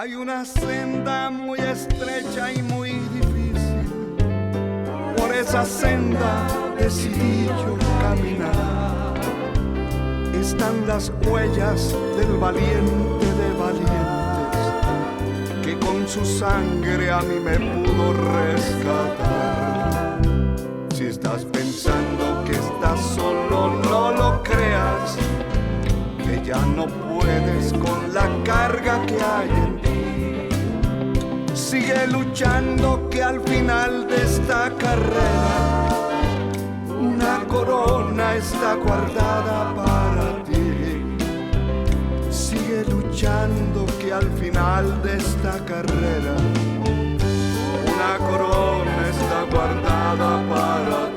Hay una senda muy estrecha y muy difícil. Por esa senda decidí yo caminar. Están las huellas del valiente de valientes, que con su sangre a mí me pudo rescatar. Si estás pensando que estás solo, no lo creas, que ya no puedes con la carga que hay en ti. Sigue luchando, que al final de esta carrera una corona está guardada para ti. Sigue luchando, que al final de esta carrera una corona está guardada para ti.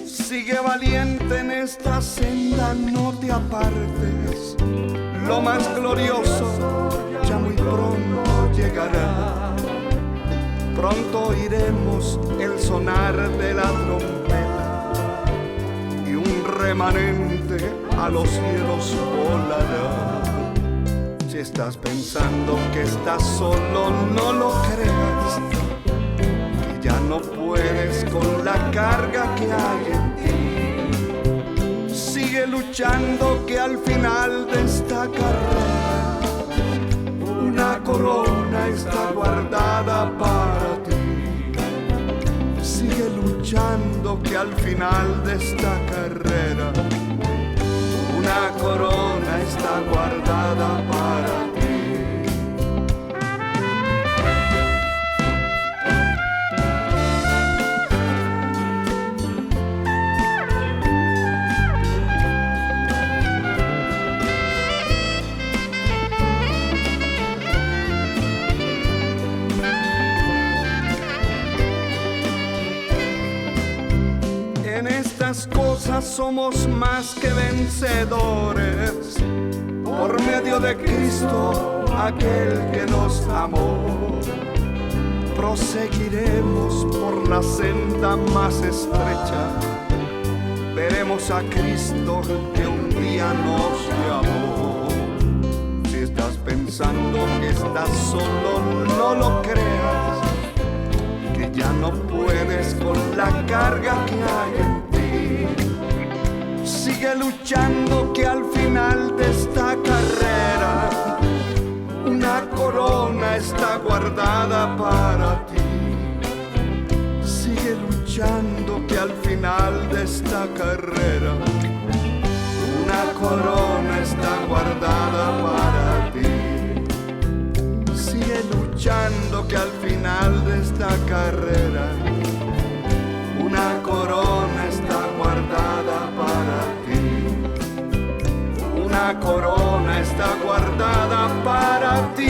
Sigue valiente en esta senda, no te apartes. Lo más glorioso ya muy pronto llegará. Pronto oiremos el sonar de la trompeta y un remanente a los cielos volará. Si estás pensando que estás solo, no lo creas, que ya no puedes con la carga que hay en ti. Sigue luchando, que al final de esta carrera una corona está guardada para ti. Sigue luchando, que al final de esta carrera una corona está guardada para ti. Cosas somos más que vencedores por medio de Cristo, aquel que nos amó. Proseguiremos por la senda más estrecha, veremos a Cristo que un día nos llamó. Si estás pensando que estás solo, no lo creas, que ya no puedes con la carga que hay en ti. Sigue luchando, que al final de esta carrera una corona está guardada para ti. Sigue luchando, que al final de esta carrera una corona está guardada para ti. Sigue luchando, que al final de esta carrera una corona está guardada para ti. Una corona está guardada para ti.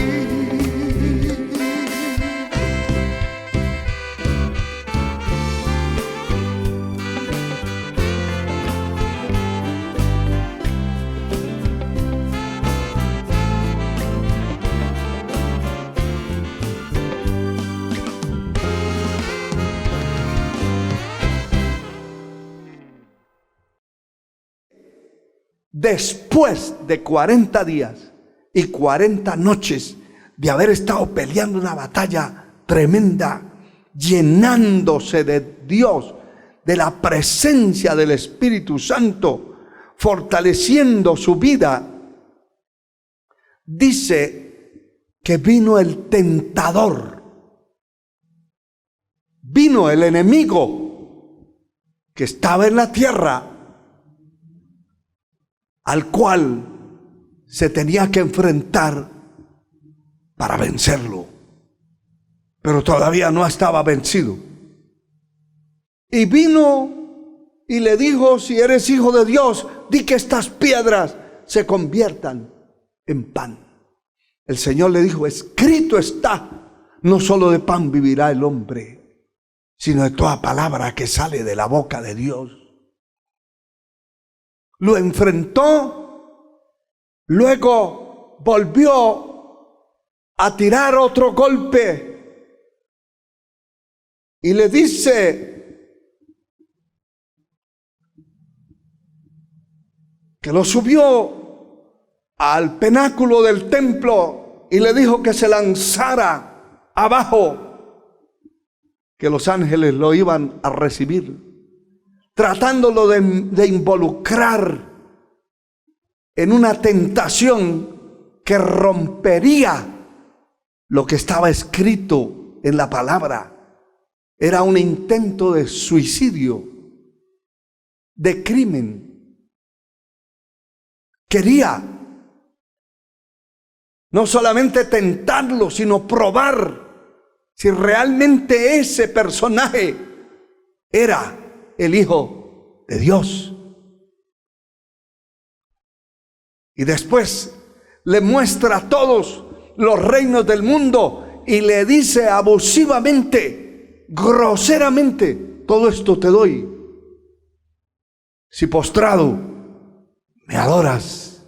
Después de 40 días y 40 noches de haber estado peleando una batalla tremenda, llenándose de Dios, de la presencia del Espíritu Santo, fortaleciendo su vida, dice que vino el tentador, vino el enemigo que estaba en la tierra, al cual se tenía que enfrentar para vencerlo, pero todavía no estaba vencido. Y vino y le dijo: si eres hijo de Dios, di que estas piedras se conviertan en pan. El Señor le dijo: escrito está, no solo de pan vivirá el hombre, sino de toda palabra que sale de la boca de Dios. lo enfrentó, luego volvió a tirar otro golpe y le dice que lo subió al pináculo del templo y le dijo que se lanzara abajo, que los ángeles lo iban a recibir, tratándolo de involucrar en una tentación que rompería lo que estaba escrito en la palabra. Era un intento de suicidio, de crimen. Quería no solamente tentarlo, sino probar si realmente ese personaje era el Hijo de Dios. Y después le muestra a todos los reinos del mundo y le dice abusivamente, groseramente: todo esto te doy si postrado me adoras.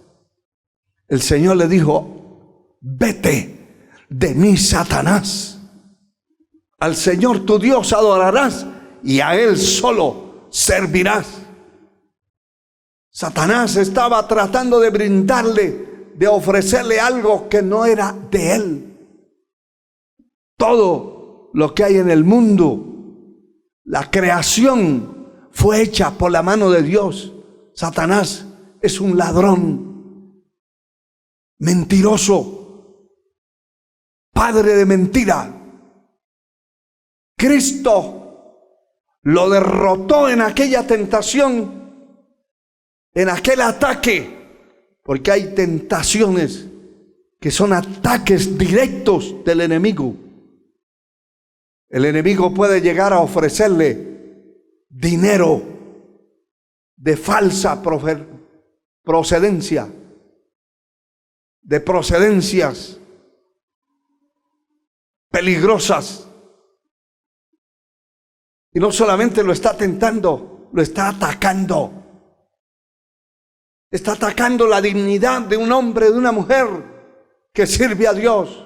El Señor le dijo: vete de mí, Satanás. Al Señor tu Dios adorarás y a Él solo servirás. Satanás estaba tratando de brindarle, de ofrecerle algo que no era de Él. Todo lo que hay en el mundo, la creación, fue hecha por la mano de Dios. Satanás es un ladrón, mentiroso, padre de mentira. Cristo lo derrotó en aquella tentación, en aquel ataque, porque hay tentaciones que son ataques directos del enemigo. El enemigo puede llegar a ofrecerle dinero de falsa procedencia, de procedencias peligrosas. Y no solamente lo está tentando, lo está atacando. Está atacando la dignidad de un hombre, de una mujer que sirve a Dios.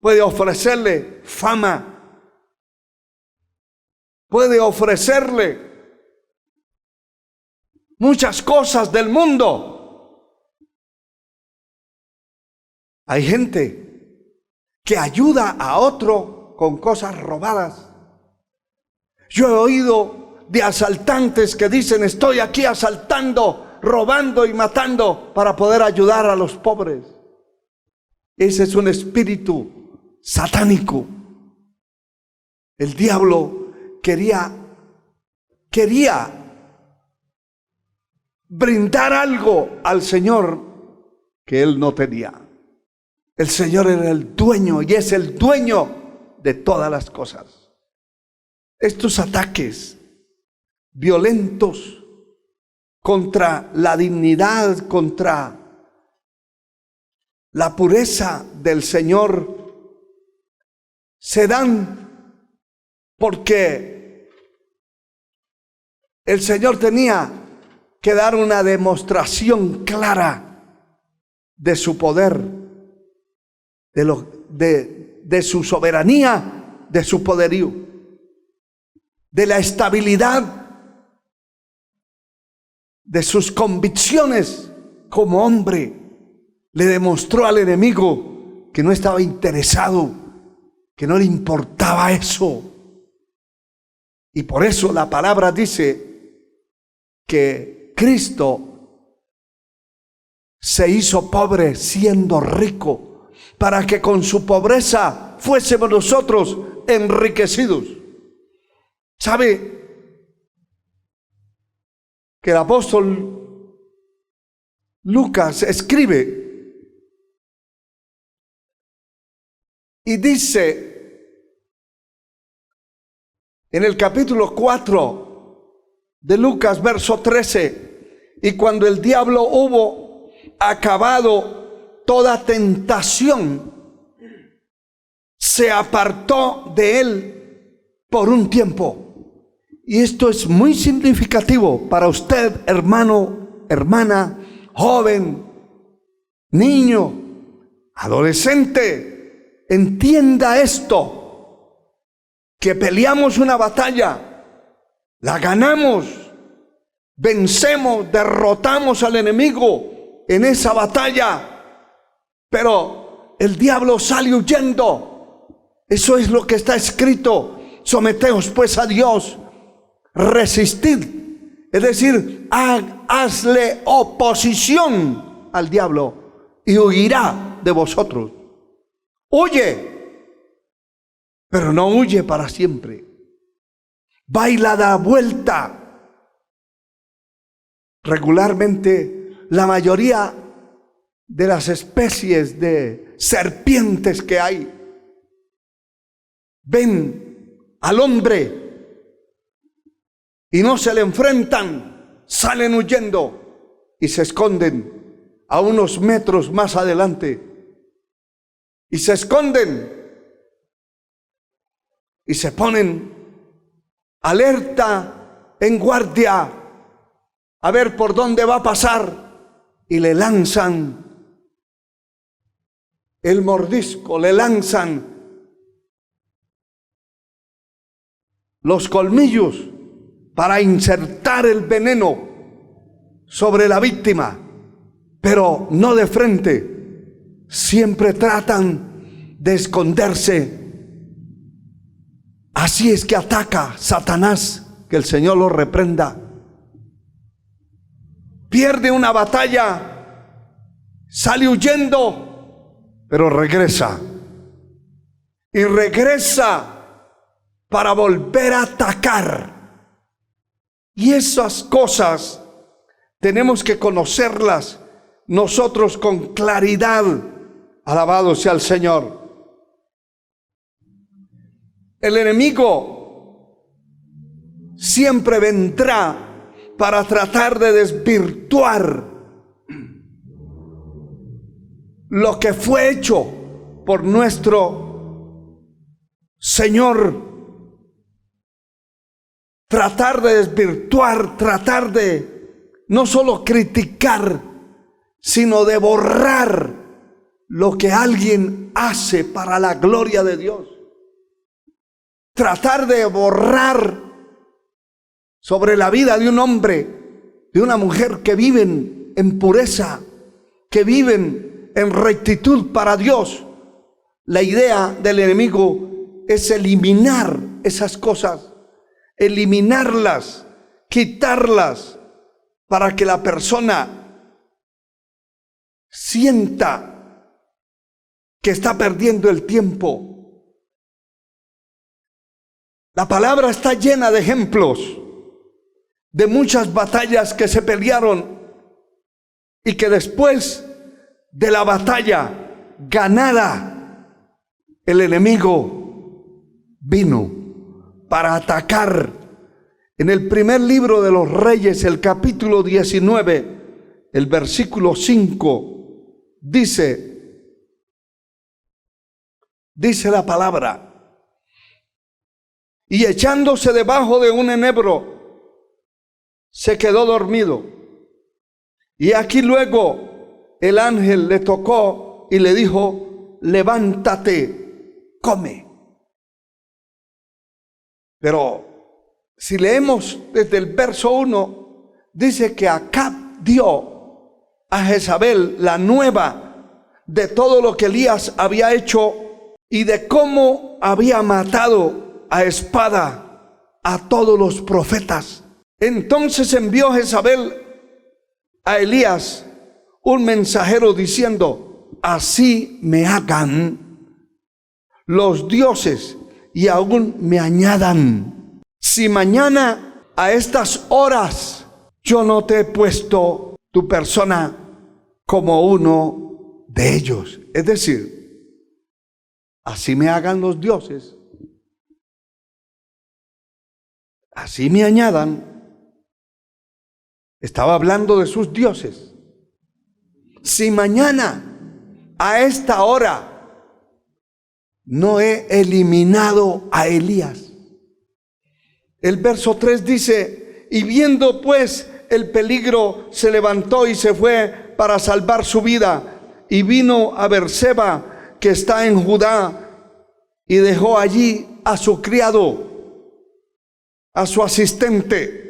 Puede ofrecerle fama. Puede ofrecerle muchas cosas del mundo. Hay gente que ayuda a otro con cosas robadas. Yo he oído de asaltantes que dicen: estoy aquí asaltando, robando y matando para poder ayudar a los pobres. Ese es un espíritu satánico. El diablo quería brindar algo al Señor que él no tenía. El Señor era el dueño y es el dueño de todas las cosas. Estos ataques violentos contra la dignidad, contra la pureza del Señor, se dan porque el Señor tenía que dar una demostración clara de su poder, de su soberanía, de su poderío, de la estabilidad de sus convicciones como hombre. Le demostró al enemigo que no estaba interesado, que no le importaba eso. Y por eso la palabra dice que Cristo se hizo pobre siendo rico, para que con su pobreza fuésemos nosotros enriquecidos. ¿Sabe que el apóstol Lucas escribe y dice en el capítulo 4 de Lucas, verso 13: y cuando el diablo hubo acabado toda tentación, se apartó de él por un tiempo. Y esto es muy significativo para usted, hermano, hermana, joven, niño, adolescente. Entienda esto, que peleamos una batalla, la ganamos, vencemos, derrotamos al enemigo en esa batalla, pero el diablo sale huyendo. Eso es lo que está escrito. Someteos pues a Dios, resistid, es decir, hazle oposición al diablo y huirá de vosotros. Huye, pero no huye para siempre. Va y la da vuelta. Regularmente, la mayoría de las especies de serpientes que hay ven al hombre y no se le enfrentan, salen huyendo y se esconden a unos metros más adelante. Y se esconden y se ponen alerta, en guardia, a ver por dónde va a pasar, y le lanzan el mordisco, le lanzan los colmillos para insertar el veneno sobre la víctima, pero no de frente. Siempre tratan de esconderse. Así es que ataca Satanás, que el Señor lo reprenda. Pierde una batalla, sale huyendo, pero regresa. Y regresa para volver a atacar. Y esas cosas tenemos que conocerlas nosotros con claridad. Alabado sea el Señor. El enemigo siempre vendrá para tratar de desvirtuar lo que fue hecho por nuestro Señor. Tratar de desvirtuar, tratar de no solo criticar, sino de borrar lo que alguien hace para la gloria de Dios. Tratar de borrar sobre la vida de un hombre, de una mujer que viven en pureza, que viven en rectitud para Dios. La idea del enemigo es eliminar esas cosas, eliminarlas, quitarlas, para que la persona sienta que está perdiendo el tiempo. La palabra está llena de ejemplos de muchas batallas que se pelearon y que después de la batalla ganada, el enemigo vino para atacar. En el primer libro de los Reyes, el capítulo 19, el versículo 5, dice la palabra: y echándose debajo de un enebro, se quedó dormido. Y aquí luego el ángel le tocó y le dijo: levántate, come. Pero si leemos desde el verso 1, dice que Acab dio a Jezabel la nueva de todo lo que Elías había hecho y de cómo había matado a espada a todos los profetas. Entonces envió Jezabel a Elías un mensajero diciendo: así me hagan los dioses y aún me añadan, si mañana a estas horas yo no te he puesto tu persona como uno de ellos. Es decir, así me hagan los dioses, así me añadan. Estaba hablando de sus dioses. Si mañana a esta hora no he eliminado a Elías, El verso 3 dice: y viendo pues el peligro, se levantó y se fue para salvar su vida, y vino a Berseba, que está en Judá, y dejó allí a su criado, a su asistente.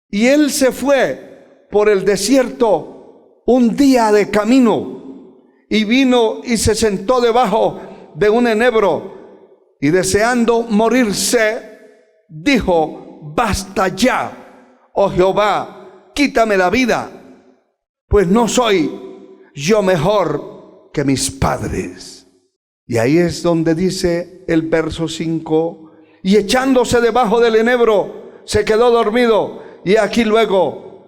Y él se fue por el desierto un día de camino, y vino y se sentó debajo de un enebro, y deseando morirse, dijo: basta ya, oh Jehová, quítame la vida, pues no soy yo mejor que mis padres. Y ahí es donde dice el verso 5: y echándose debajo del enebro, se quedó dormido. Y aquí luego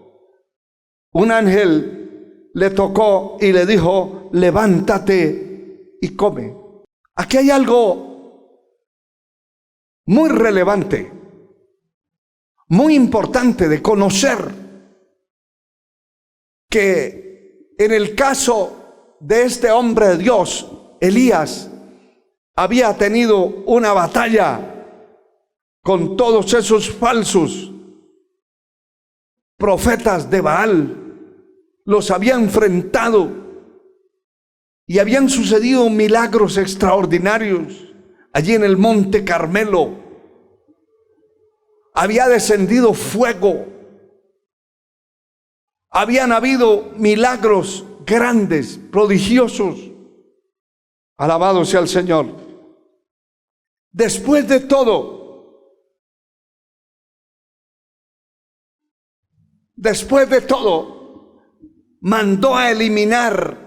un ángel le tocó y le dijo: levántate y come. Aquí hay algo muy relevante, muy importante de conocer, que en el caso de este hombre de Dios, Elías, había tenido una batalla con todos esos falsos profetas de Baal. Los había enfrentado y habían sucedido milagros extraordinarios. Allí en el monte Carmelo había descendido fuego, habían habido milagros grandes, prodigiosos. Alabado sea el Señor. Después de todo, mandó a eliminar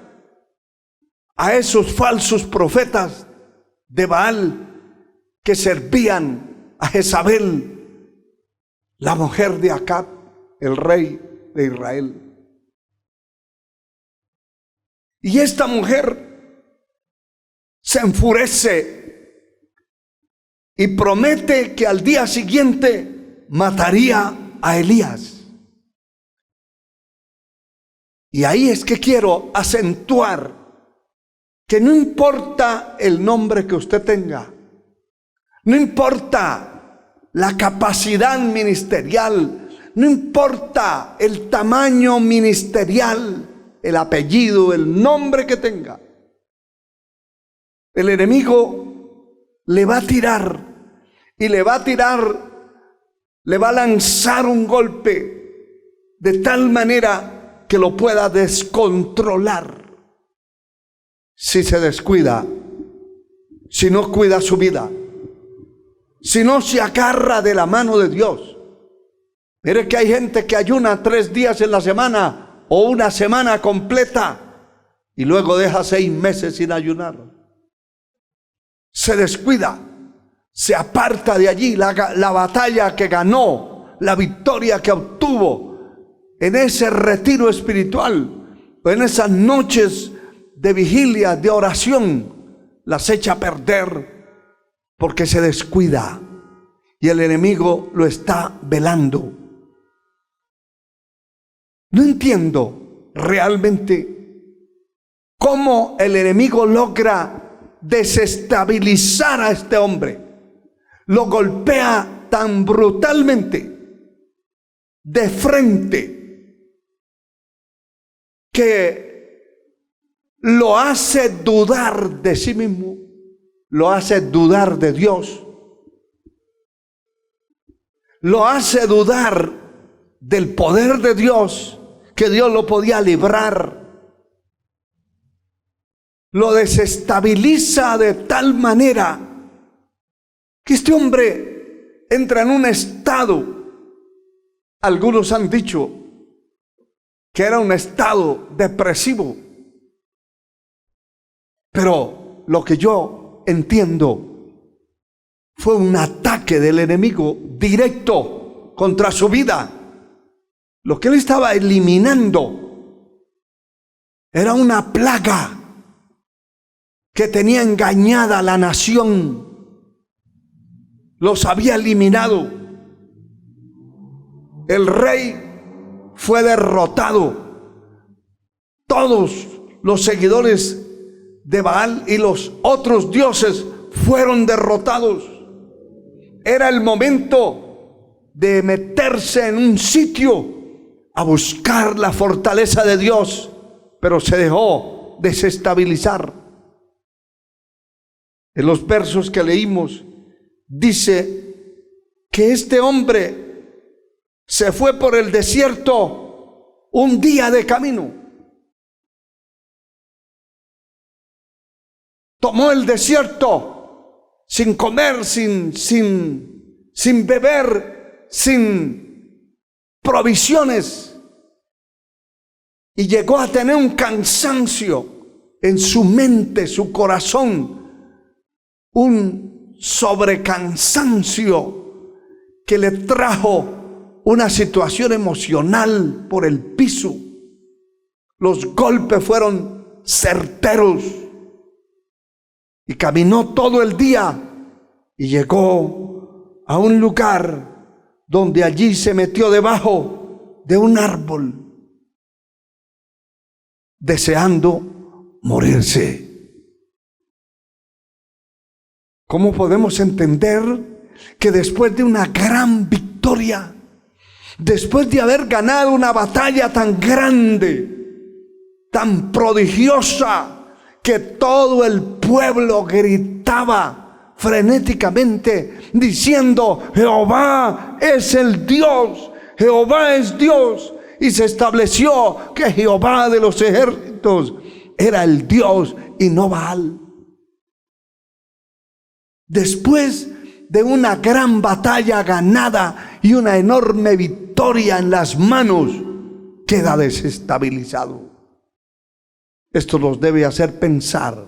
a esos falsos profetas de Baal que servían a Jezabel, la mujer de Acab, el rey de Israel. Y esta mujer se enfurece y promete que al día siguiente mataría a Elías. Y ahí es que quiero acentuar que no importa el nombre que usted tenga, no importa la capacidad ministerial, no importa el tamaño ministerial, el apellido, el nombre que tenga, el enemigo le va a tirar y le va a lanzar un golpe de tal manera que lo pueda descontrolar si se descuida, si no cuida su vida, si no se agarra de la mano de Dios. Mire que hay gente que ayuna 3 días en la semana o una semana completa y luego deja 6 meses sin ayunar. Se descuida, se aparta de allí. La batalla que ganó, la victoria que obtuvo en ese retiro espiritual, en esas noches de vigilia, de oración, las echa a perder porque se descuida y el enemigo lo está velando. No entiendo realmente cómo el enemigo logra desestabilizar a este hombre. Lo golpea tan brutalmente de frente que lo hace dudar de sí mismo, lo hace dudar de Dios, lo hace dudar del poder de Dios, que Dios lo podía librar. Lo desestabiliza de tal manera que este hombre entra en un estado, algunos han dicho que era un estado depresivo, pero lo que yo entiendo fue un ataque del enemigo directo contra su vida. Lo que él estaba eliminando era una plaga que tenía engañada a la nación. Los había eliminado. El rey fue derrotado. Todos los seguidores de Baal y los otros dioses fueron derrotados. Era el momento de meterse en un sitio a buscar la fortaleza de Dios, pero se dejó desestabilizar. En los versos que leímos dice que este hombre se fue por el desierto un día de camino. Tomó el desierto sin comer, sin beber, sin provisiones, y llegó a tener un cansancio en su mente, su corazón, un sobrecansancio que le trajo una situación emocional por el piso. Los golpes fueron certeros y caminó todo el día y llegó a un lugar donde allí se metió debajo de un árbol, deseando morirse. ¿Cómo podemos entender que después de una gran victoria, después de haber ganado una batalla tan grande, tan prodigiosa, que todo el pueblo gritaba frenéticamente diciendo: Jehová es el Dios, Jehová es Dios? Y se estableció que Jehová de los ejércitos era el Dios y no Baal. Después de una gran batalla ganada y una enorme victoria en las manos, queda desestabilizado. Esto nos debe hacer pensar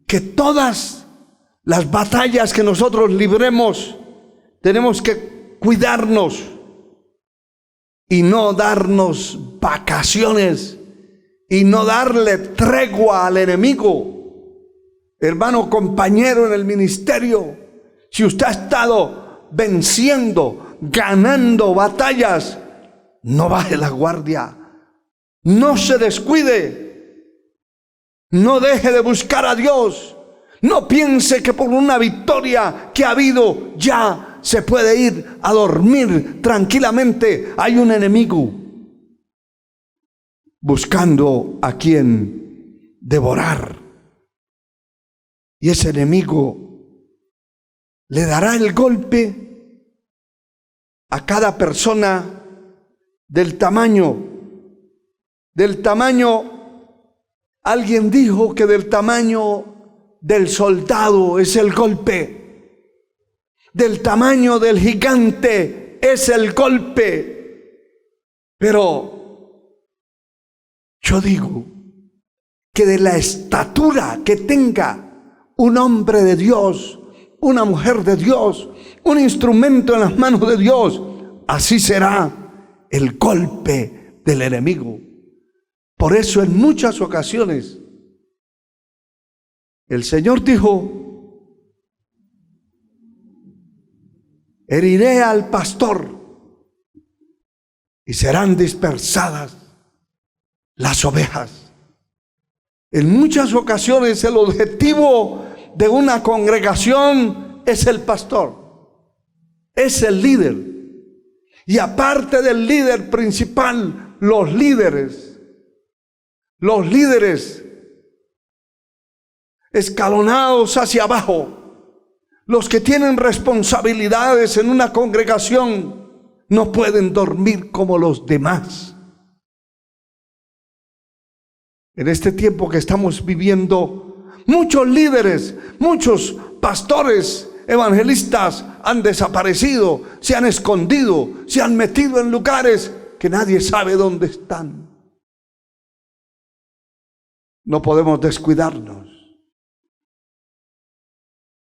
que todas las batallas que nosotros libremos tenemos que cuidarnos y no darnos vacaciones y no darle tregua al enemigo. Hermano, compañero en el ministerio, si usted ha estado venciendo, ganando batallas, no baje la guardia, no se descuide, no deje de buscar a Dios, no piense que por una victoria que ha habido ya se puede ir a dormir tranquilamente. Hay un enemigo buscando a quien devorar, y ese enemigo le dará el golpe a cada persona del tamaño, alguien dijo que del tamaño del soldado es el golpe, del tamaño del gigante es el golpe. Pero yo digo que de la estatura que tenga un hombre de Dios, una mujer de Dios, un instrumento en las manos de Dios, así será el golpe del enemigo. Por eso en muchas ocasiones el Señor dijo: heriré al pastor y serán dispersadas las ovejas. En muchas ocasiones el objetivo de una congregación es el pastor, es el líder. Y aparte del líder principal, los líderes escalonados hacia abajo, los que tienen responsabilidades en una congregación, no pueden dormir como los demás. En este tiempo que estamos viviendo, muchos líderes, muchos pastores, evangelistas han desaparecido, se han escondido, se han metido en lugares que nadie sabe dónde están. No podemos descuidarnos.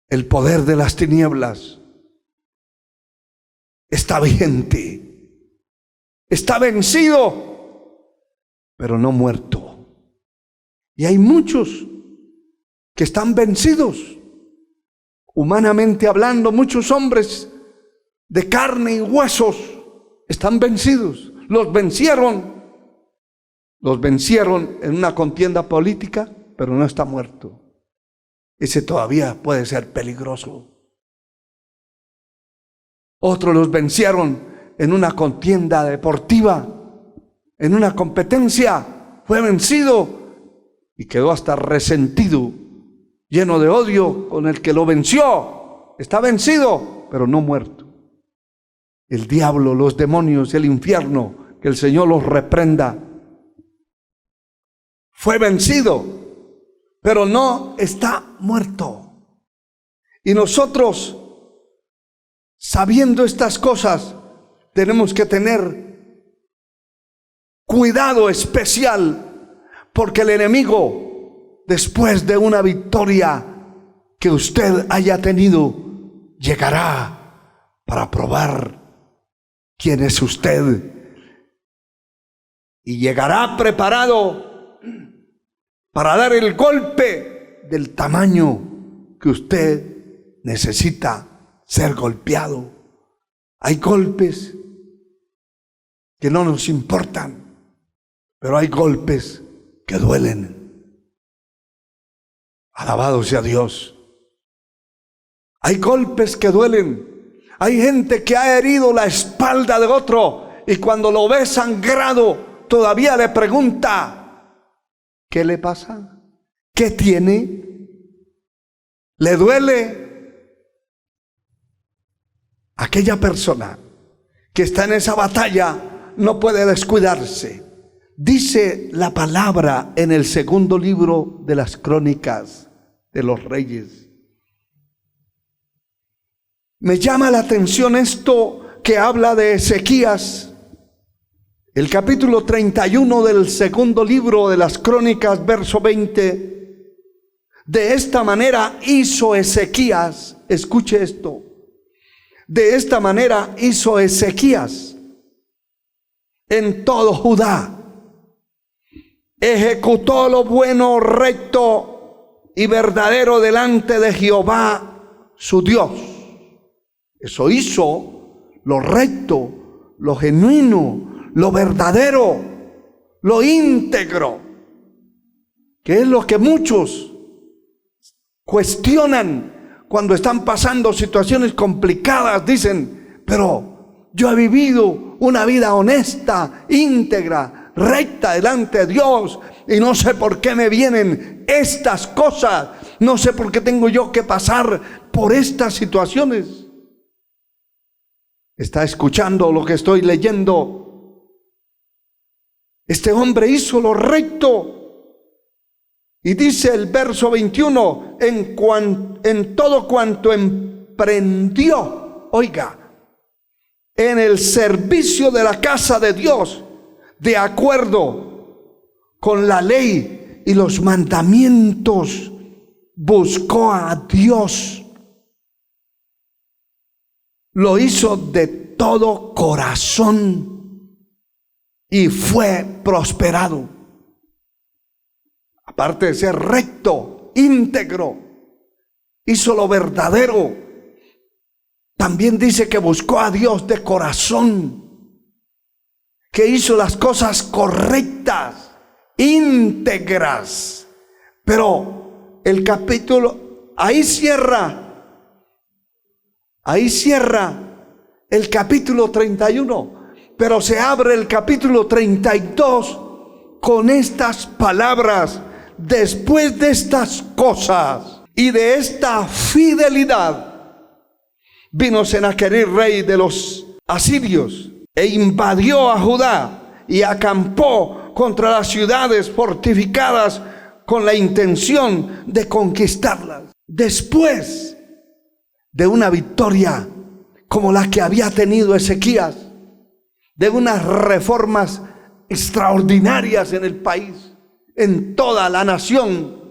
El poder de las tinieblas está vigente, está vencido, pero no muerto. Y hay muchos que están vencidos, humanamente hablando. Muchos hombres de carne y huesos están vencidos. Los vencieron en una contienda política, pero no está muerto. ese todavía puede ser peligroso. Otros los vencieron en una contienda deportiva, en una competencia. Fue vencido y quedó hasta resentido, lleno de odio con el que lo venció. Está vencido, pero no muerto. El diablo, los demonios, el infierno, que el Señor los reprenda. Fue vencido, pero no está muerto. Y nosotros, sabiendo estas cosas, tenemos que tener cuidado especial, porque el enemigo, después de una victoria que usted haya tenido, llegará para probar quién es usted, y llegará preparado para dar el golpe del tamaño que usted necesita ser golpeado. Hay golpes que no nos importan, pero hay golpes que duelen. Alabado sea Dios. Hay golpes que duelen. Hay gente que ha herido la espalda de otro y cuando lo ve sangrado todavía le pregunta: ¿qué le pasa? ¿Qué tiene? ¿Le duele? Aquella persona que está en esa batalla no puede descuidarse. Dice la palabra en el segundo libro de las Crónicas de los Reyes. Me llama la atención esto que habla de Ezequías, el capítulo 31 del segundo libro de las Crónicas, verso 20. De esta manera hizo Ezequías, escuche esto, de esta manera hizo Ezequías en todo Judá. Ejecutó lo bueno, recto y verdadero delante de Jehová su Dios. Eso hizo lo recto, lo genuino, lo verdadero, lo íntegro, que es lo que muchos cuestionan cuando están pasando situaciones complicadas. Dicen: pero yo he vivido una vida honesta, íntegra, recta delante de Dios, y no sé por qué me vienen estas cosas, no sé por qué tengo yo que pasar por estas situaciones. ¿Está escuchando lo que estoy leyendo? Este hombre hizo lo recto. Y dice el verso 21, en todo cuanto emprendió, oiga, en el servicio de la casa de Dios, de acuerdo con la ley y los mandamientos, buscó a Dios. Lo hizo de todo corazón y fue prosperado. Aparte de ser recto, íntegro, hizo lo verdadero. También dice que buscó a Dios de corazón, que hizo las cosas correctas, íntegras. Pero el capítulo, ahí cierra el capítulo 31, pero se abre el capítulo 32 con estas palabras: después de estas cosas y de esta fidelidad, vino Sennacherib, rey de los asirios, e invadió a Judá y acampó contra las ciudades fortificadas con la intención de conquistarlas. Después de una victoria como la que había tenido Ezequías, de unas reformas extraordinarias en el país, en toda la nación,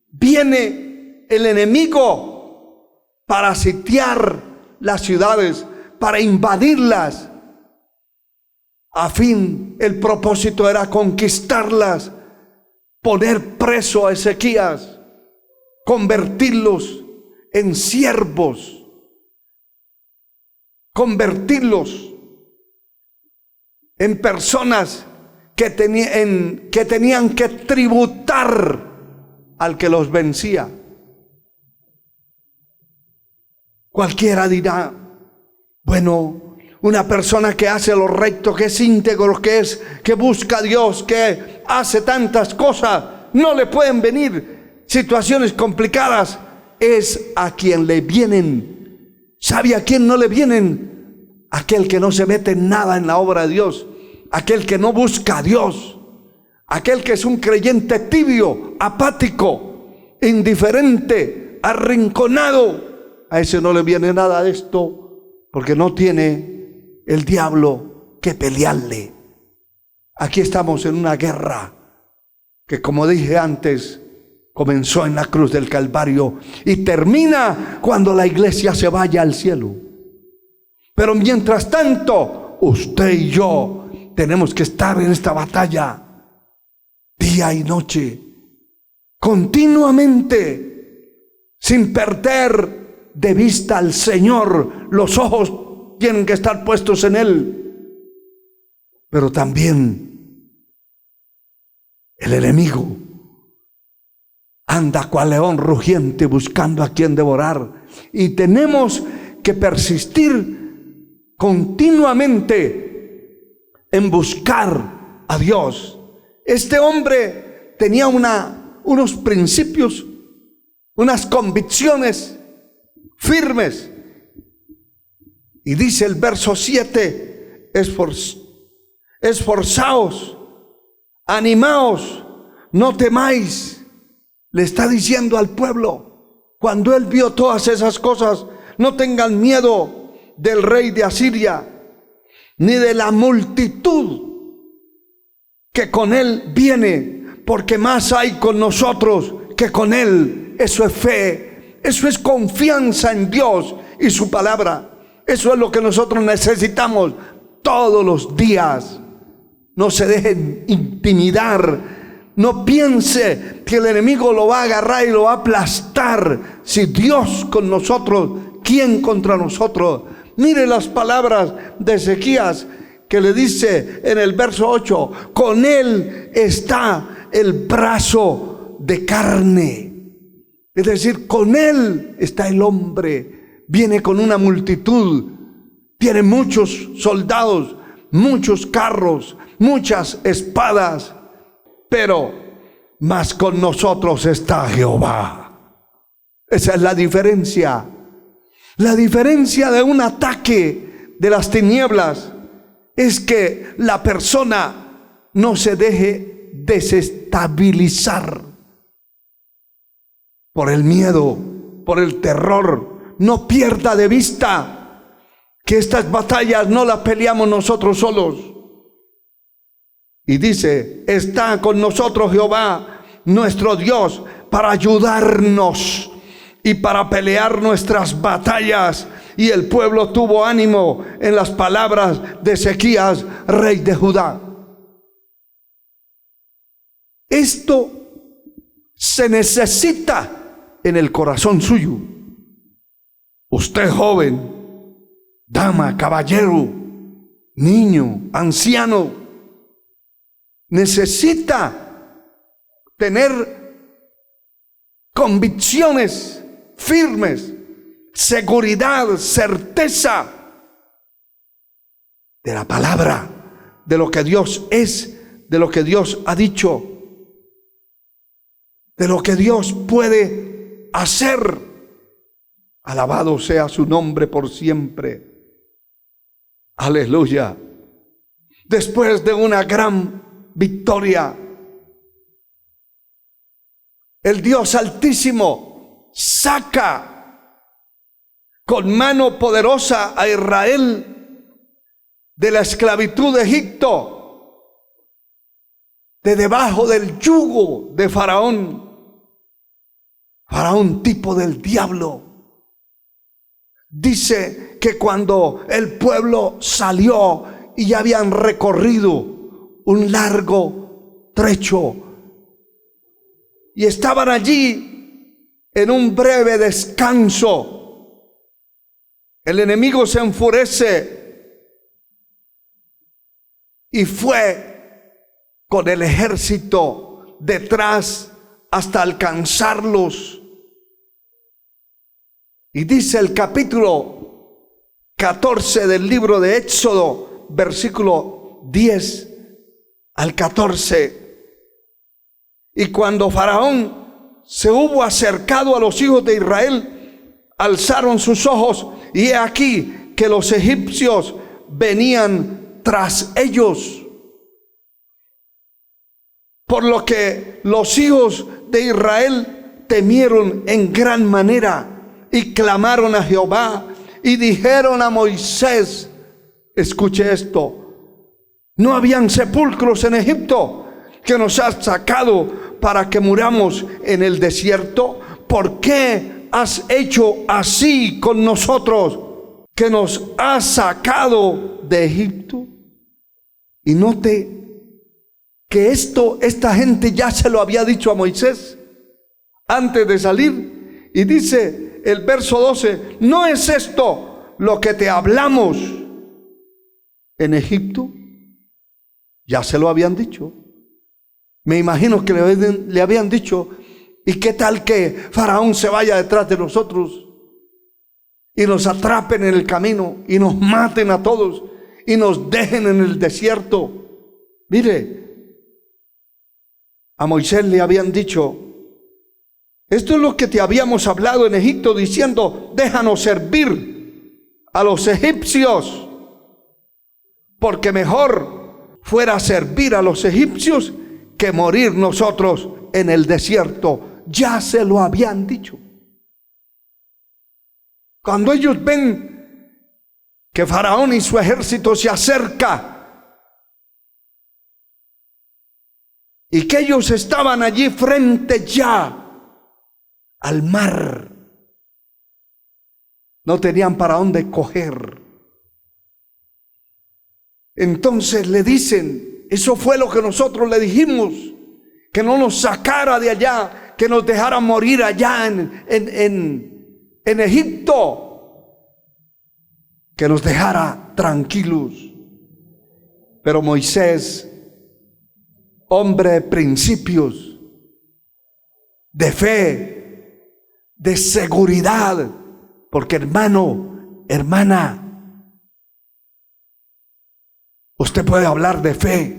viene el enemigo para sitiar las ciudades, para invadirlas. El propósito era conquistarlas, poner preso a Ezequías, convertirlos en siervos, convertirlos en personas que tenían que tributar al que los vencía. Cualquiera dirá, bueno, una persona que hace lo recto, que es íntegro, que busca a Dios, que hace tantas cosas, no le pueden venir situaciones complicadas. Es a quien le vienen. ¿Sabe a quién no le vienen? Aquel que no se mete en nada en la obra de Dios, aquel que no busca a Dios, aquel que es un creyente tibio, apático, indiferente, arrinconado. A ese no le viene nada de esto, porque no tiene el diablo que pelearle. Aquí estamos en una guerra que, como dije antes, comenzó en la cruz del Calvario y termina cuando la iglesia se vaya al cielo. Pero mientras tanto, usted y yo tenemos que estar en esta batalla día y noche, continuamente, sin perder de vista al Señor. Los ojos tienen que estar puestos en Él. Pero también el enemigo anda cual león rugiente buscando a quien devorar, y tenemos que persistir continuamente en buscar a Dios. Este hombre tenía unos principios, unas convicciones firmes, y dice el verso 7: esforzaos, animaos, no temáis. Le está diciendo al pueblo, cuando él vio todas esas cosas: no tengan miedo del rey de Asiria, ni de la multitud que con él viene, porque más hay con nosotros que con él. Eso es fe, eso es confianza en Dios y su palabra. Eso es lo que nosotros necesitamos todos los días. No se dejen intimidar. No piense que el enemigo lo va a agarrar y lo va a aplastar. Si Dios con nosotros, ¿quién contra nosotros? Mire las palabras de Ezequías, que le dice en el verso 8: con él está el brazo de carne. Es decir, con él está el hombre. Viene con una multitud, tiene muchos soldados, muchos carros, muchas espadas. Pero más con nosotros está Jehová. Esa es la diferencia. La diferencia de un ataque de las tinieblas es que la persona no se deje desestabilizar por el miedo, por el terror. No pierda de vista que estas batallas no las peleamos nosotros solos. Y dice: está con nosotros Jehová, nuestro Dios, para ayudarnos y para pelear nuestras batallas. Y el pueblo tuvo ánimo en las palabras de Ezequías, rey de Judá. Esto se necesita en el corazón suyo. Usted joven, dama, caballero, niño, anciano, necesita tener convicciones firmes, seguridad, certeza de la palabra, de lo que Dios es, de lo que Dios ha dicho, de lo que Dios puede hacer. Alabado sea su nombre por siempre. Aleluya. Después de una gran victoria, el Dios Altísimo saca con mano poderosa a Israel de la esclavitud de Egipto, de debajo del yugo de Faraón. Faraón, tipo del diablo. Dice que cuando el pueblo salió y ya habían recorrido un largo trecho y estaban allí en un breve descanso, el enemigo se enfurece y fue con el ejército detrás hasta alcanzarlos. Y dice el capítulo 14 del libro de Éxodo, versículo 10 al 14. Y cuando Faraón se hubo acercado a los hijos de Israel, alzaron sus ojos, y he aquí que los egipcios venían tras ellos. Por lo que los hijos de Israel temieron en gran manera y clamaron a Jehová y dijeron a Moisés, escuche esto: ¿no habían sepulcros en Egipto que nos has sacado para que muramos en el desierto? ¿Por qué has hecho así con nosotros, que nos has sacado de Egipto? Y note que esta gente ya se lo había dicho a Moisés antes de salir. Y dice el verso 12: ¿no es esto lo que te hablamos en Egipto? Ya se lo habían dicho. Me imagino que le habían dicho: ¿y qué tal que Faraón se vaya detrás de nosotros y nos atrapen en el camino y nos maten a todos y nos dejen en el desierto? Mire, a Moisés le habían dicho: esto es lo que te habíamos hablado en Egipto, diciendo: déjanos servir a los egipcios, porque mejor fuera servir a los egipcios que morir nosotros en el desierto. Ya se lo habían dicho. Cuando ellos ven que Faraón y su ejército se acerca, y que ellos estaban allí frente ya al mar, no tenían para dónde coger. Entonces le dicen: eso fue lo que nosotros le dijimos, que no nos sacara de allá, que nos dejara morir allá en Egipto, que nos dejara tranquilos. Pero Moisés, hombre de principios, de fe, de seguridad, porque hermano, hermana, usted puede hablar de fe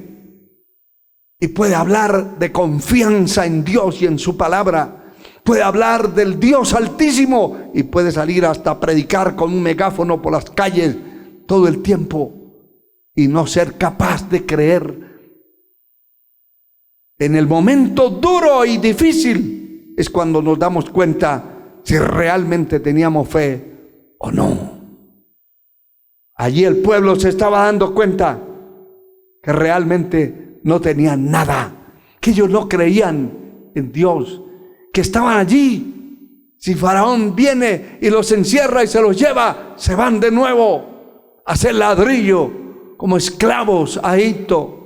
y puede hablar de confianza en Dios y en su palabra, puede hablar del Dios Altísimo y puede salir hasta predicar con un megáfono por las calles todo el tiempo y no ser capaz de creer. En el momento duro y difícil es cuando nos damos cuenta si realmente teníamos fe o no. Allí el pueblo se estaba dando cuenta que realmente no tenían nada, que ellos no creían en Dios, que estaban allí. Si Faraón viene y los encierra y se los lleva, se van de nuevo a hacer ladrillo como esclavos a Egipto.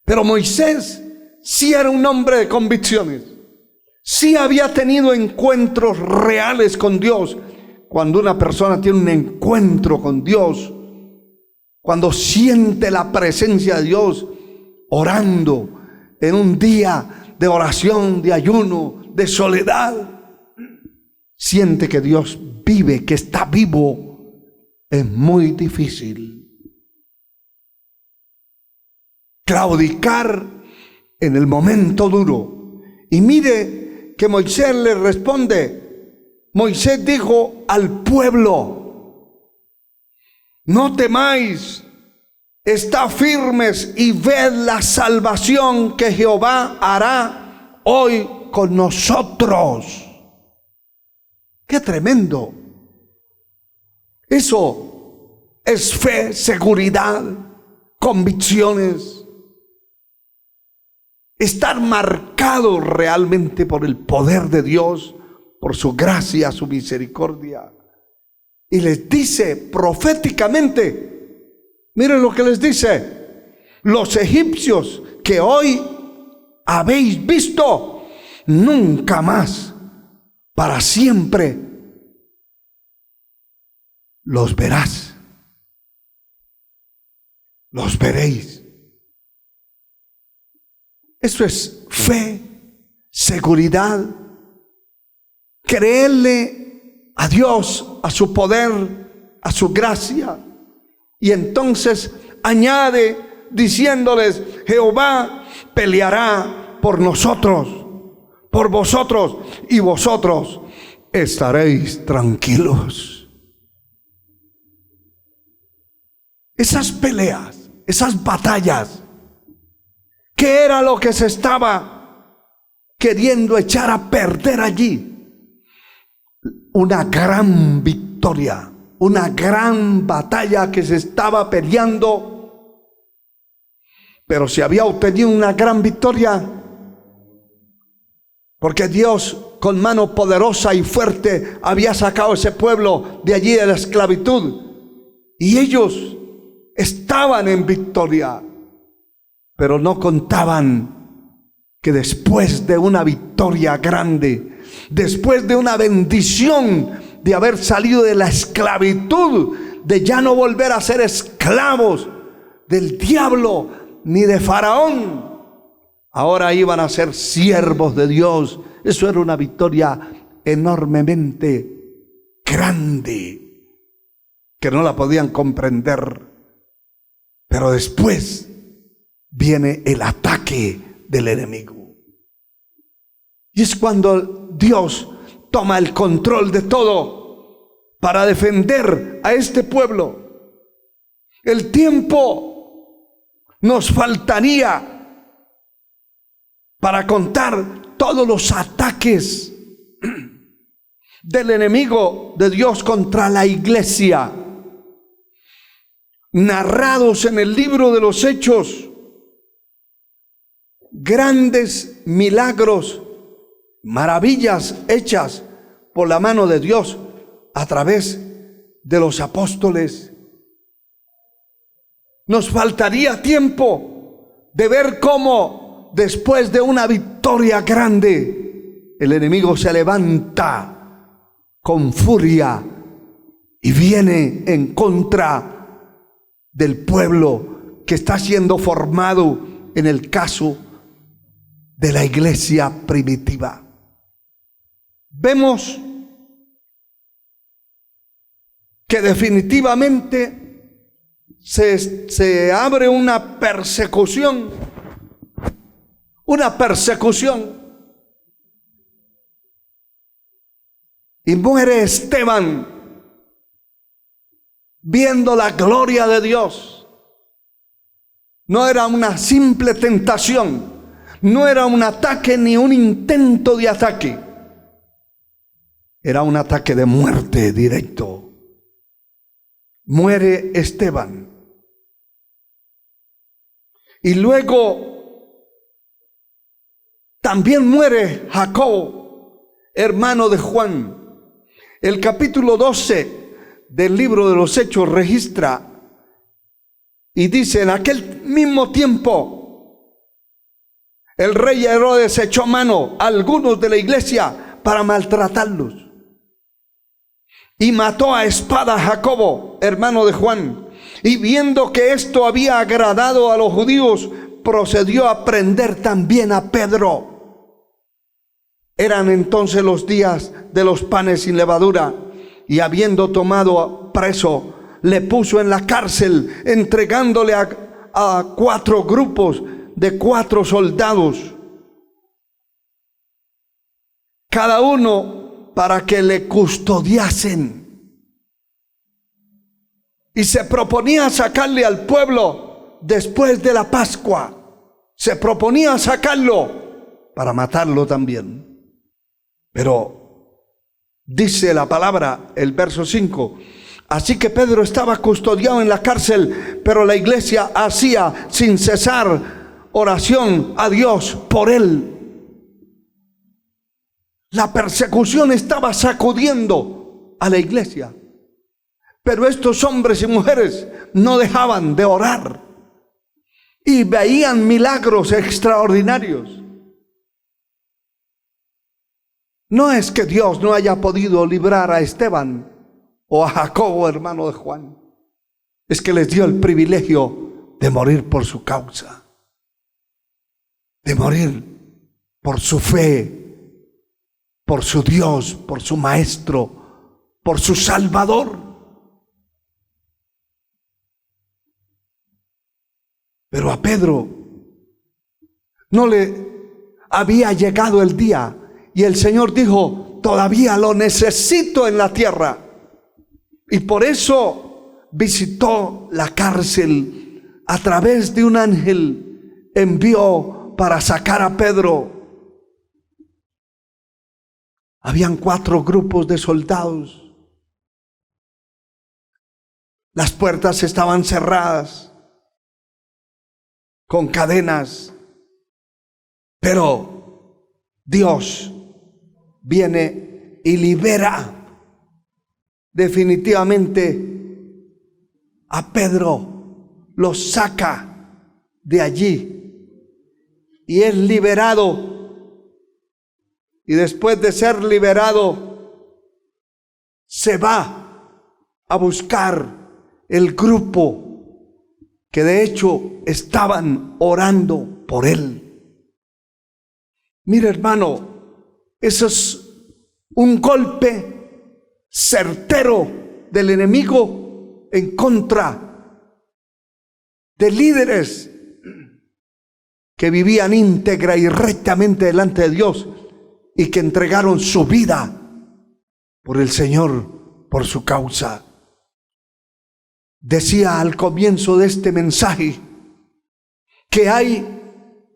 Pero Moisés sí era un hombre de convicciones, sí había tenido encuentros reales con Dios. Cuando una persona tiene un encuentro con Dios, cuando siente la presencia de Dios, orando en un día de oración, de ayuno, de soledad, siente que Dios vive, que está vivo, es muy difícil claudicar en el momento duro. Y mire que Moisés le responde. Moisés dijo al pueblo: no temáis, estad firmes y ved la salvación que Jehová hará hoy con nosotros. ¡Qué tremendo! Eso es fe, seguridad, convicciones. Estar marcado realmente por el poder de Dios, por su gracia, su misericordia. Y les dice proféticamente, miren lo que les dice: los egipcios que hoy habéis visto, nunca más, para siempre, los verás, los veréis. Eso es fe, seguridad, creerle a Dios, a su poder, a su gracia. Y entonces añade diciéndoles: Jehová peleará por nosotros, por vosotros, y vosotros estaréis tranquilos. Esas peleas, esas batallas, ¿qué era lo que se estaba queriendo echar a perder allí? Una gran victoria, una gran batalla que se estaba peleando. Pero se había obtenido una gran victoria porque Dios, con mano poderosa y fuerte, había sacado a ese pueblo de allí de la esclavitud, y ellos estaban en victoria. Pero no contaban que después de una victoria grande, después de una bendición de haber salido de la esclavitud, de ya no volver a ser esclavos del diablo ni de Faraón, ahora iban a ser siervos de Dios. Eso era una victoria enormemente grande, que no la podían comprender. Pero después viene el ataque del enemigo. Y es cuando Dios toma el control de todo para defender a este pueblo. El tiempo nos faltaría para contar todos los ataques del enemigo de Dios contra la iglesia, narrados en el libro de los Hechos. Grandes milagros, maravillas hechas por la mano de Dios a través de los apóstoles. Nos faltaría tiempo de ver cómo después de una victoria grande, el enemigo se levanta con furia y viene en contra del pueblo que está siendo formado en el caso de la iglesia primitiva. Vemos que definitivamente se abre una persecución, y muere Esteban viendo la gloria de Dios. No era una simple tentación, no era un ataque ni un intento de ataque, era un ataque de muerte directo. Muere Esteban. Y luego también muere Jacobo, hermano de Juan. El capítulo 12 del libro de los Hechos registra y dice: en aquel mismo tiempo el rey Herodes echó mano a algunos de la iglesia para maltratarlos, y mató a espada a Jacobo, hermano de Juan. Y viendo que esto había agradado a los judíos, procedió a prender también a Pedro. Eran entonces los días de los panes sin levadura, y habiendo tomado preso, le puso en la cárcel, entregándole a 4 grupos de 4 soldados, cada uno para que le custodiasen. Y se proponía sacarle al pueblo después de la Pascua. Se proponía sacarlo para matarlo también. Pero dice la palabra, el verso 5: así que Pedro estaba custodiado en la cárcel, pero la iglesia hacía sin cesar oración a Dios por él. La persecución estaba sacudiendo a la iglesia, pero estos hombres y mujeres no dejaban de orar y veían milagros extraordinarios. No es que Dios no haya podido librar a Esteban o a Jacobo, hermano de Juan, es que les dio el privilegio de morir por su causa, de morir por su fe, por su Dios, por su Maestro, por su Salvador. Pero a Pedro no le había llegado el día y el Señor dijo: todavía lo necesito en la tierra. Y por eso visitó la cárcel, a través de un ángel envió para sacar a Pedro. Habían 4 grupos de soldados. Las puertas estaban cerradas con cadenas, pero Dios viene y libera definitivamente a Pedro, lo saca de allí y es liberado. Y después de ser liberado, se va a buscar el grupo que de hecho estaban orando por él. Mira, hermano, eso es un golpe certero del enemigo en contra de líderes que vivían íntegra y rectamente delante de Dios y que entregaron su vida por el Señor, por su causa. Decía al comienzo de este mensaje que hay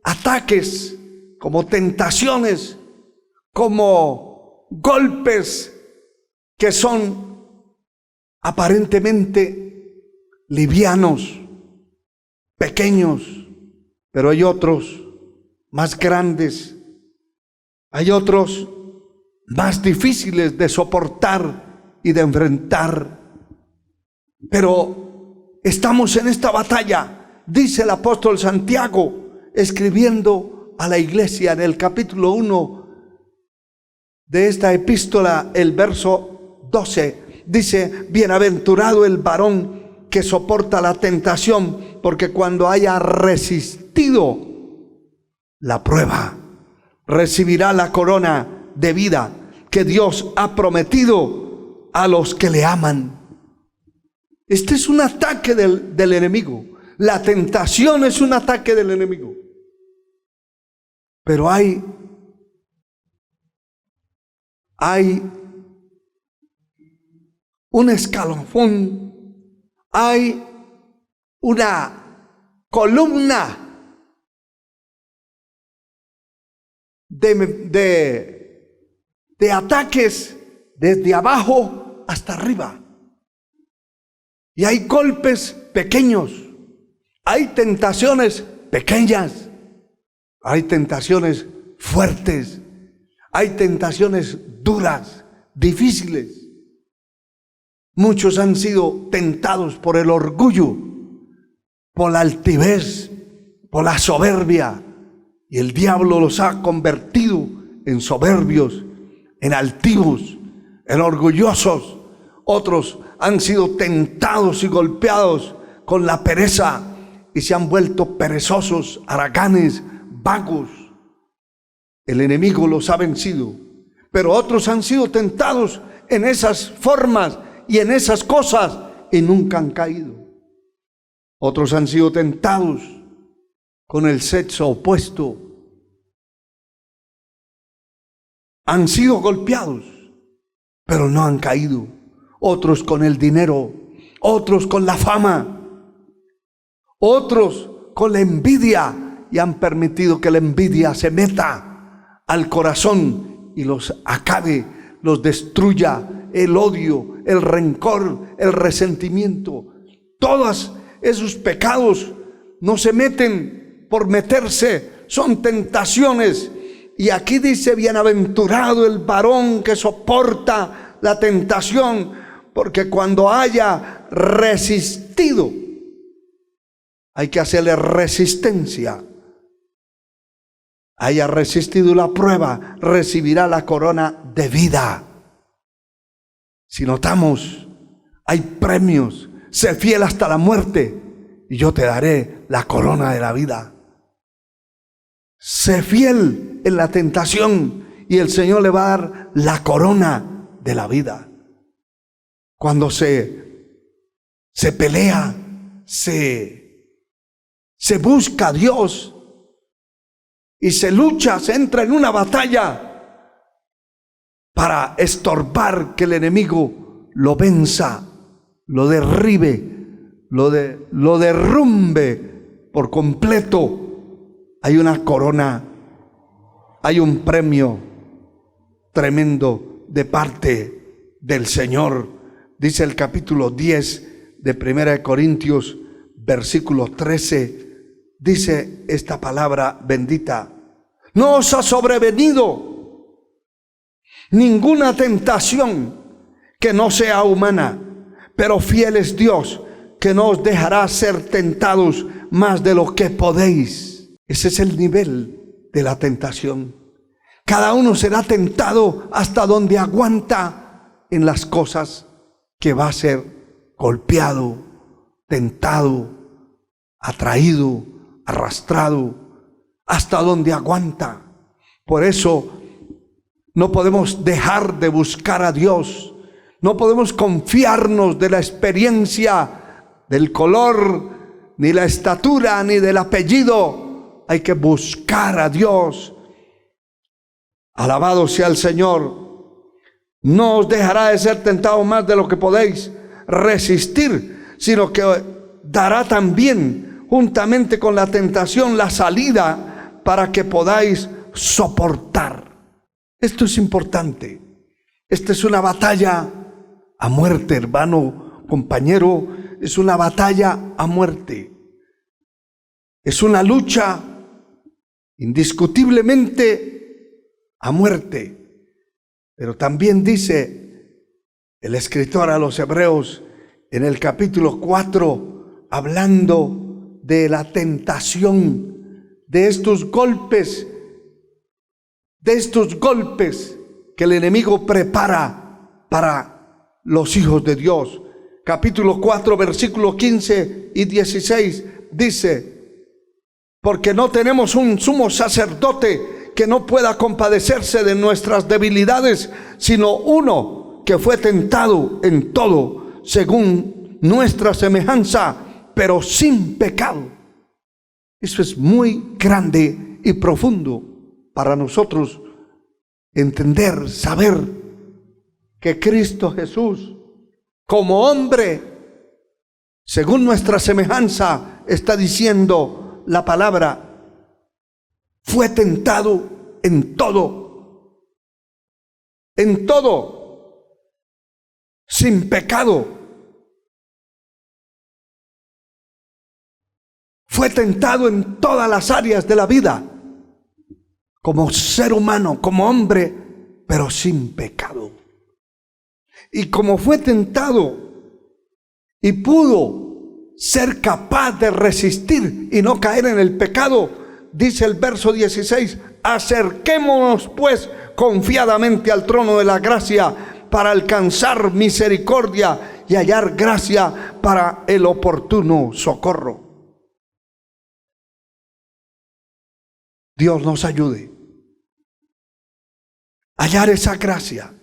ataques, como tentaciones, como golpes que son aparentemente livianos, pequeños, pero hay otros más grandes, hay otros más difíciles de soportar y de enfrentar. Pero estamos en esta batalla, dice el apóstol Santiago, escribiendo a la iglesia en el capítulo 1 de esta epístola, el verso 12, dice: bienaventurado el varón que soporta la tentación, porque cuando haya resistido la prueba, recibirá la corona de vida que Dios ha prometido a los que le aman. Este es un ataque del enemigo. La tentación es un ataque del enemigo. Pero hay un escalafón, hay una columna de ataques desde abajo hasta arriba. Y hay golpes pequeños, hay tentaciones pequeñas, hay tentaciones fuertes, hay tentaciones duras, difíciles. Muchos han sido tentados por el orgullo, por la altivez, por la soberbia, y el diablo los ha convertido en soberbios, en altivos, en orgullosos. Otros han sido tentados y golpeados con la pereza y se han vuelto perezosos, haraganes, vagos. El enemigo los ha vencido. Pero otros han sido tentados en esas formas y en esas cosas y nunca han caído. Otros han sido tentados con el sexo opuesto. Han sido golpeados, pero no han caído. Otros con el dinero, otros con la fama, otros con la envidia, y han permitido que la envidia se meta al corazón y los acabe, los destruya. El odio, el rencor, el resentimiento, todos esos pecados no se meten por meterse, son tentaciones. Y aquí dice: bienaventurado el varón que soporta la tentación, porque cuando haya resistido, hay que hacerle resistencia, haya resistido la prueba, recibirá la corona de vida. Si notamos, hay premios. Sé fiel hasta la muerte y yo te daré la corona de la vida. Sé fiel en la tentación y el Señor le va a dar la corona de la vida. Cuando se pelea, se busca a Dios y se lucha, se entra en una batalla para estorbar que el enemigo lo venza, lo derribe, lo derrumbe por completo. Hay una corona, hay un premio tremendo de parte del Señor. Dice el capítulo 10 de 1 Corintios, versículo 13, dice esta palabra bendita: no os ha sobrevenido ninguna tentación que no sea humana, pero fiel es Dios, que no os dejará ser tentados más de lo que podéis. Ese es el nivel de la tentación. Cada uno será tentado hasta donde aguanta en las cosas que va a ser golpeado, tentado, atraído, arrastrado, hasta donde aguanta. Por eso no podemos dejar de buscar a Dios. No podemos confiarnos de la experiencia, del color, ni la estatura, ni del apellido. Hay que buscar a Dios. Alabado sea el Señor. No os dejará de ser tentados más de lo que podéis resistir, sino que dará también, juntamente con la tentación, la salida para que podáis soportar. Esto es importante. Esta es una batalla a muerte, hermano, compañero. Es una batalla a muerte. Es una lucha indiscutiblemente a muerte. Pero también dice el escritor a los Hebreos en el capítulo 4, hablando de la tentación, de estos golpes que el enemigo prepara para los hijos de Dios. Capítulo 4, versículos 15 y 16 dice: porque no tenemos un sumo sacerdote que no pueda compadecerse de nuestras debilidades, sino uno que fue tentado en todo según nuestra semejanza, pero sin pecado. Eso es muy grande y profundo para nosotros entender, saber que Cristo Jesús, como hombre, según nuestra semejanza, está diciendo la palabra, fue tentado en todo, sin pecado. Fue tentado en todas las áreas de la vida, como ser humano, como hombre, pero sin pecado. Y como fue tentado y pudo ser capaz de resistir y no caer en el pecado, dice el verso 16: acerquémonos pues confiadamente al trono de la gracia para alcanzar misericordia y hallar gracia para el oportuno socorro. Dios nos ayude a hallar esa gracia.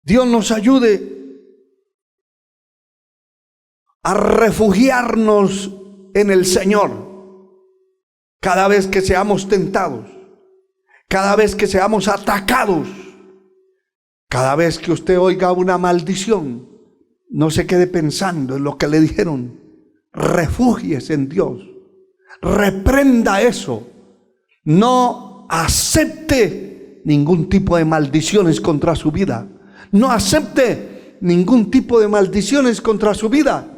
Dios nos ayude a refugiarnos en el Señor cada vez que seamos tentados, cada vez que seamos atacados, cada vez que usted oiga una maldición. No se quede pensando en lo que le dijeron. Refúgiese en Dios. Reprenda eso. No acepte ningún tipo de maldiciones contra su vida. No acepte ningún tipo de maldiciones contra su vida.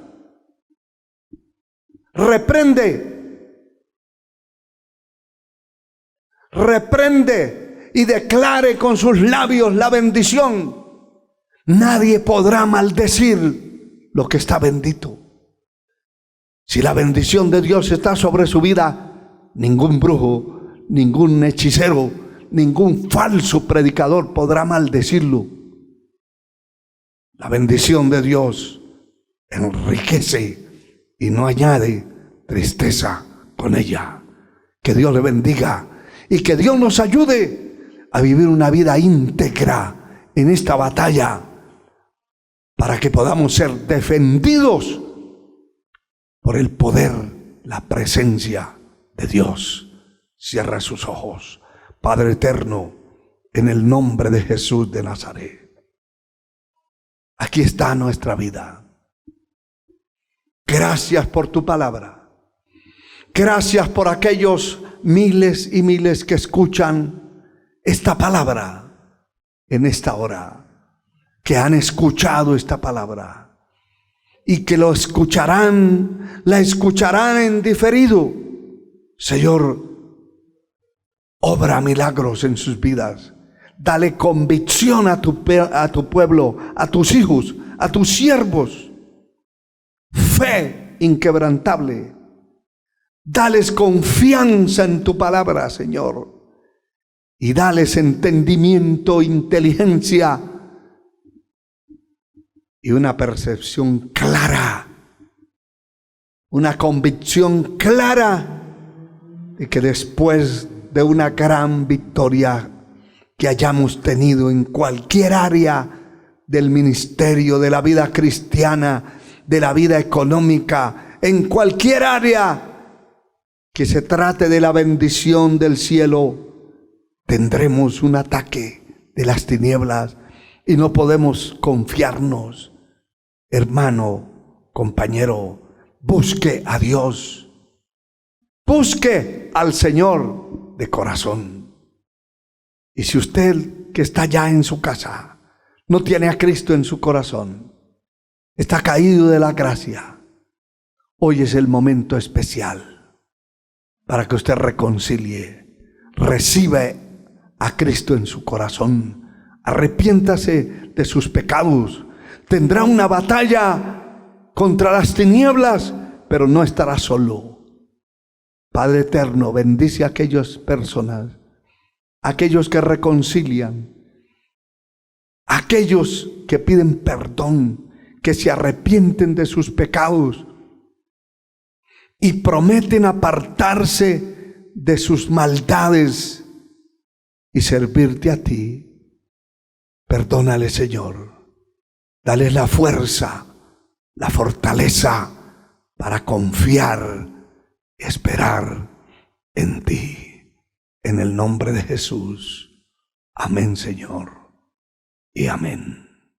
Reprende y declare con sus labios la bendición. Nadie podrá maldecir lo que está bendito. Si la bendición de Dios está sobre su vida, ningún brujo, ningún hechicero, ningún falso predicador podrá maldecirlo. La bendición de Dios enriquece y no añade tristeza con ella. Que Dios le bendiga y que Dios nos ayude a vivir una vida íntegra en esta batalla para que podamos ser defendidos por el poder, la presencia de Dios. Cierra sus ojos. Padre eterno, en el nombre de Jesús de Nazaret, aquí está nuestra vida. Gracias por tu palabra. Gracias por aquellos miles y miles que escuchan esta palabra en esta hora, que han escuchado esta palabra y que lo escucharán, la escucharán en diferido. Señor, obra milagros en sus vidas. Dale convicción a tu pueblo, a tus hijos, a tus siervos. Fe inquebrantable. Dales confianza en tu palabra, Señor. Y dales entendimiento, inteligencia y una percepción clara, una convicción clara de que después de una gran victoria que hayamos tenido en cualquier área del ministerio, de la vida cristiana, de la vida económica, en cualquier área que se trate de la bendición del cielo, tendremos un ataque de las tinieblas y no podemos confiarnos. Hermano, compañero, busque a Dios, busque al Señor de corazón. Y si usted que está ya en su casa no tiene a Cristo en su corazón, está caído de la gracia, hoy es el momento especial para que usted reconcilie, reciba a Cristo en su corazón, arrepiéntase de sus pecados. Tendrá una batalla contra las tinieblas, pero no estará solo. Padre eterno, bendice a aquellas personas, aquellos que reconcilian, aquellos que piden perdón, que se arrepienten de sus pecados y prometen apartarse de sus maldades y servirte a ti. Perdónale, Señor. Dale la fuerza, la fortaleza para confiar, esperar en ti. En el nombre de Jesús. Amén, Señor. Y amén.